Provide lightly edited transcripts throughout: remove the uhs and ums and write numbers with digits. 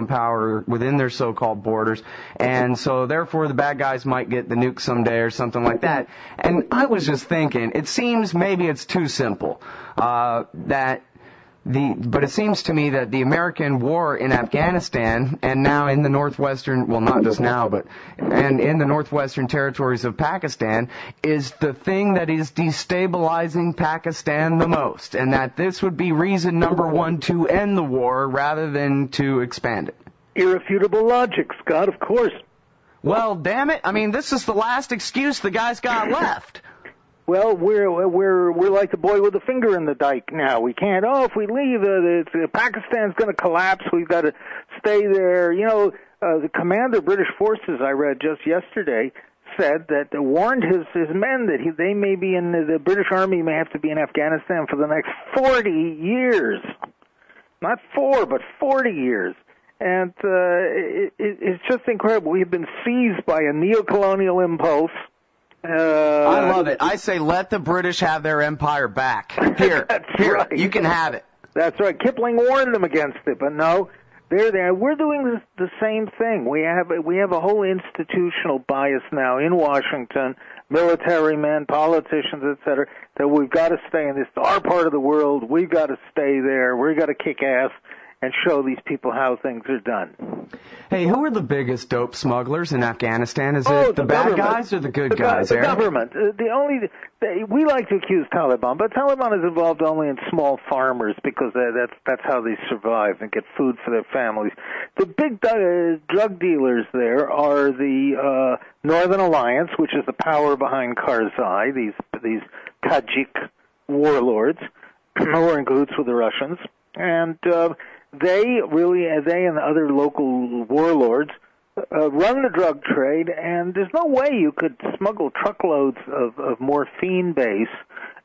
power within their so-called borders, and so therefore the bad guys might get the nuke someday or something like that. And I was just thinking, it seems maybe it's too simple, but it seems to me that the American war in Afghanistan and now in the northwestern, well, not just now, and in the northwestern territories of Pakistan is the thing that is destabilizing Pakistan the most, and that this would be reason number one to end the war rather than to expand it. Irrefutable logic, Scott, of course. Well, damn it. I mean, this is the last excuse the guy's got left. Well, we're like the boy with the finger in the dike now. We can't. Oh, if we leave, Pakistan's going to collapse. We've got to stay there. You know, the commander of British forces I read just yesterday said that warned his men that they may be in the British Army may have to be in Afghanistan for the next 40 years, not 4 but 40 years. And it's just incredible. We've been seized by a neo-colonial impulse. I love it. I say let the British have their empire back. Here, right. You can have it. That's right. Kipling warned them against it, but no, they're there. We're doing the same thing. We have a whole institutional bias now in Washington, military men, politicians, etc., that we've got to stay in this our part of the world. We've got to stay there. We've got to kick ass and show these people how things are done. Hey, who are the biggest dope smugglers in Afghanistan? Is it the bad guys or the good guys? The government. We like to accuse Taliban, but Taliban is involved only in small farmers because that's how they survive and get food for their families. The big drug dealers there are the Northern Alliance, which is the power behind Karzai. These Tajik warlords who are in cahoots with the Russians, and they and the other local warlords run the drug trade, and there's no way you could smuggle truckloads of morphine base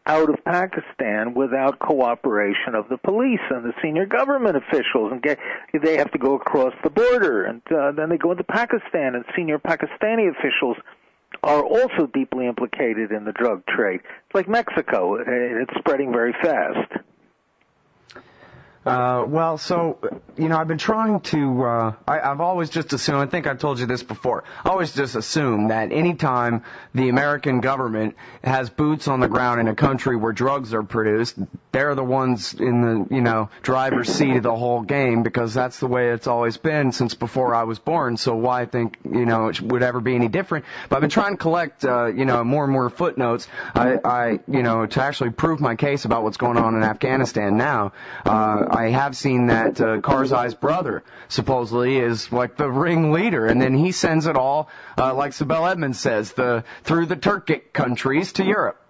out of Pakistan without cooperation of the police and the senior government officials. And they have to go across the border, and then they go into Pakistan, and senior Pakistani officials are also deeply implicated in the drug trade. It's like Mexico. It's spreading very fast. Well, so, I've been trying to, I've always just assumed, I think I told you this before, I always just assume that anytime the American government has boots on the ground in a country where drugs are produced, they're the ones in the, driver's seat of the whole game, because that's the way it's always been since before I was born, so why think, it would ever be any different? But I've been trying to collect, more and more footnotes, to actually prove my case about what's going on in Afghanistan now. I have seen that Karzai's brother supposedly is like the ringleader, and then he sends it all, like Sibel Edmonds says, through the Turkic countries to Europe.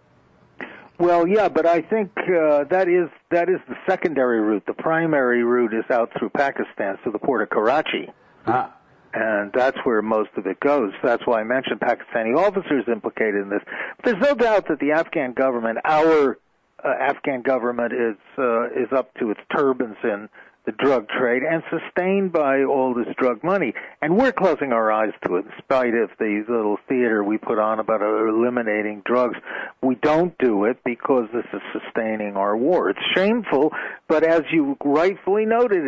Well, yeah, but I think that is the secondary route. The primary route is out through Pakistan, to the port of Karachi. And that's where most of it goes. That's why I mentioned Pakistani officers implicated in this. But there's no doubt that the Afghan government, our Afghan government, is up to its turbans in the drug trade and sustained by all this drug money. And we're closing our eyes to it in spite of the little theater we put on about eliminating drugs. We don't do it because this is sustaining our war. It's shameful, but as you rightfully noted,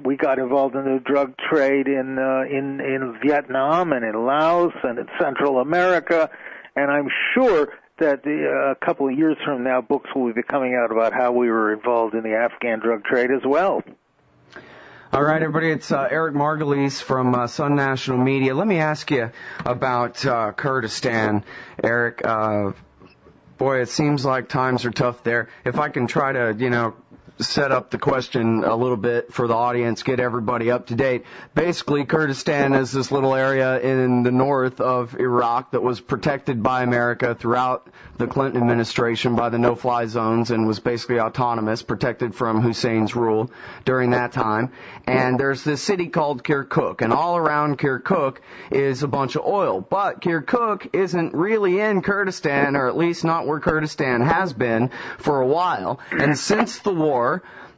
we got involved in the drug trade in Vietnam and in Laos and in Central America, and I'm sure that a couple of years from now, books will be coming out about how we were involved in the Afghan drug trade as well. All right, everybody, it's Eric Margolis from Sun National Media. Let me ask you about Kurdistan, Eric. Boy, it seems like times are tough there. If I can try to, set up the question a little bit for the audience, get everybody up to date. Basically, Kurdistan is this little area in the north of Iraq that was protected by America throughout the Clinton administration by the no-fly zones and was basically autonomous, protected from Hussein's rule during that time. And there's this city called Kirkuk, and all around Kirkuk is a bunch of oil. But Kirkuk isn't really in Kurdistan, or at least not where Kurdistan has been for a while. And since the war,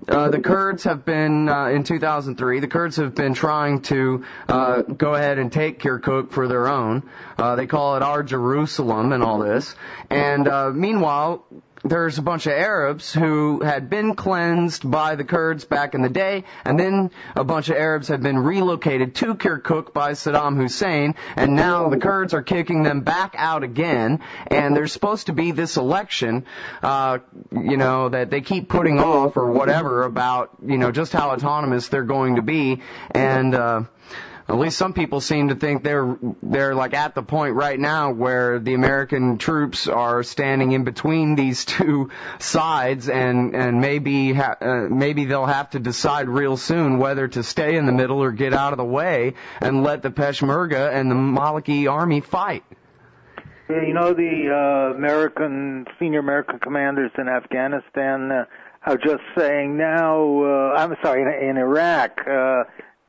the Kurds have been, in 2003, the Kurds have been trying to go ahead and take Kirkuk for their own. They call it our Jerusalem and all this. And meanwhile, there's a bunch of Arabs who had been cleansed by the Kurds back in the day, and then a bunch of Arabs had been relocated to Kirkuk by Saddam Hussein, and now the Kurds are kicking them back out again, and there's supposed to be this election, that they keep putting off or whatever about, just how autonomous they're going to be, and at least some people seem to think they're like at the point right now where the American troops are standing in between these two sides, and maybe they'll have to decide real soon whether to stay in the middle or get out of the way and let the Peshmerga and the Maliki army fight. The senior American commanders in Afghanistan are just saying now, in Iraq,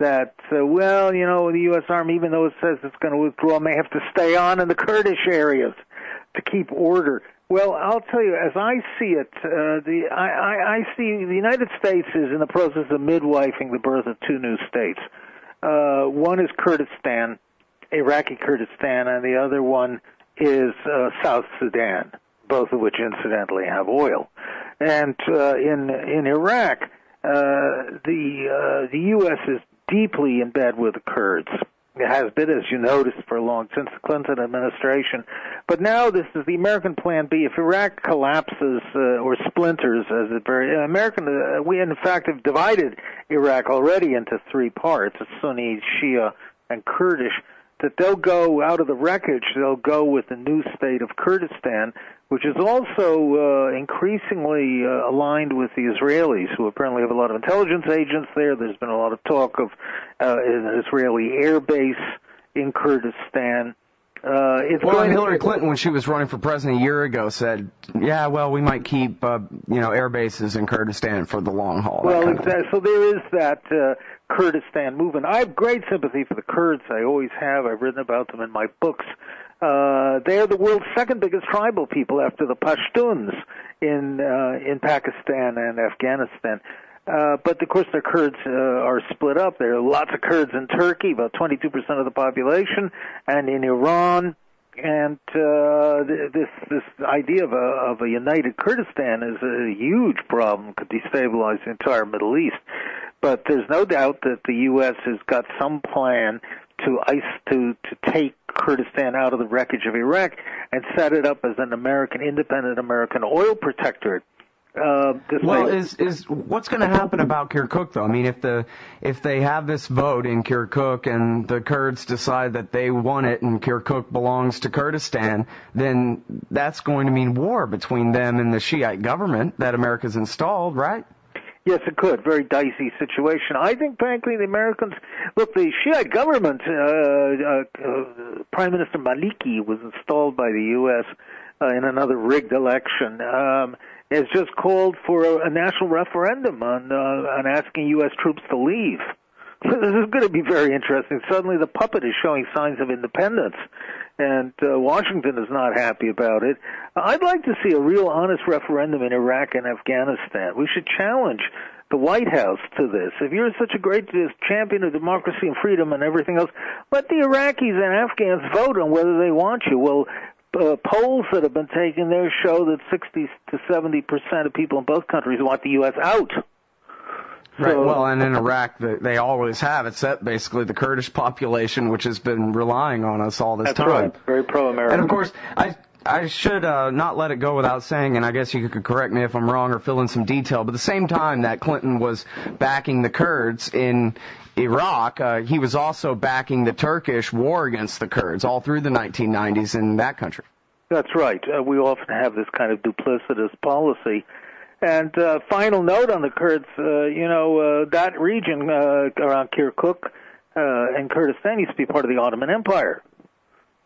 that, the U.S. Army, even though it says it's going to withdraw, may have to stay on in the Kurdish areas to keep order. Well, I'll tell you, as I see it, I see the United States is in the process of midwifing the birth of two new states. One is Kurdistan, Iraqi Kurdistan, and the other one is South Sudan, both of which incidentally have oil. And in Iraq, the U.S. is deeply in bed with the Kurds. It has been, as you noticed, for long, since the Clinton administration. But now this is the American plan B. If Iraq collapses or splinters, we in fact have divided Iraq already into three parts, Sunni, Shia, and Kurdish, that they'll go out of the wreckage, they'll go with the new state of Kurdistan, which is also increasingly aligned with the Israelis, who apparently have a lot of intelligence agents there. There's been a lot of talk of an Israeli air base in Kurdistan. Hillary Clinton, when she was running for president a year ago, said, we might keep, air bases in Kurdistan for the long haul. Well, exactly. So there is that Kurdistan movement. I have great sympathy for the Kurds. I always have. I've written about them in my books. They're the world's second biggest tribal people after the Pashtuns in Pakistan and Afghanistan. But of course, the Kurds are split up. There are lots of Kurds in Turkey, about 22% of the population, and in Iran. And this idea of a united Kurdistan is a huge problem, could destabilize the entire Middle East. But there's no doubt that the U.S. has got some plan to take Kurdistan out of the wreckage of Iraq and set it up as an independent American oil protectorate. Is what's going to happen about Kirkuk, though? I mean, if they have this vote in Kirkuk and the Kurds decide that they want it and Kirkuk belongs to Kurdistan, then that's going to mean war between them and the Shiite government that America's installed, right? Yes, it could. Very dicey situation. I think, frankly, the Americans... Look, the Shiite government, Prime Minister Maliki was installed by the U.S. In another rigged election, has just called for a national referendum on asking U.S. troops to leave. This is going to be very interesting. Suddenly the puppet is showing signs of independence, and Washington is not happy about it. I'd like to see a real honest referendum in Iraq and Afghanistan. We should challenge the White House to this. If you're such a great champion of democracy and freedom and everything else, let the Iraqis and Afghans vote on whether they want you. Well, polls that have been taken there show that 60 to 70% of people in both countries want the U.S. out. Right. Well, and in Iraq, they always have. It's basically the Kurdish population, which has been relying on us all this time. That's right. Very pro-American. And, of course, I should not let it go without saying, and I guess you could correct me if I'm wrong or fill in some detail, but at the same time that Clinton was backing the Kurds in Iraq, he was also backing the Turkish war against the Kurds all through the 1990s in that country. That's right. We often have this kind of duplicitous policy. And final note on the Kurds, that region around Kirkuk and Kurdistan used to be part of the Ottoman Empire.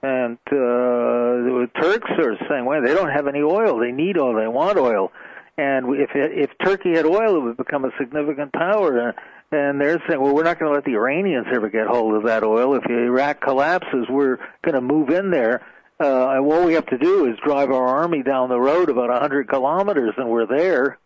And the Turks are saying, well, they don't have any oil. They need oil. They want oil. And if Turkey had oil, it would become a significant power. And they're saying, well, we're not going to let the Iranians ever get hold of that oil. If Iraq collapses, we're going to move in there. And all we have to do is drive our army down the road about 100 kilometers, and we're there.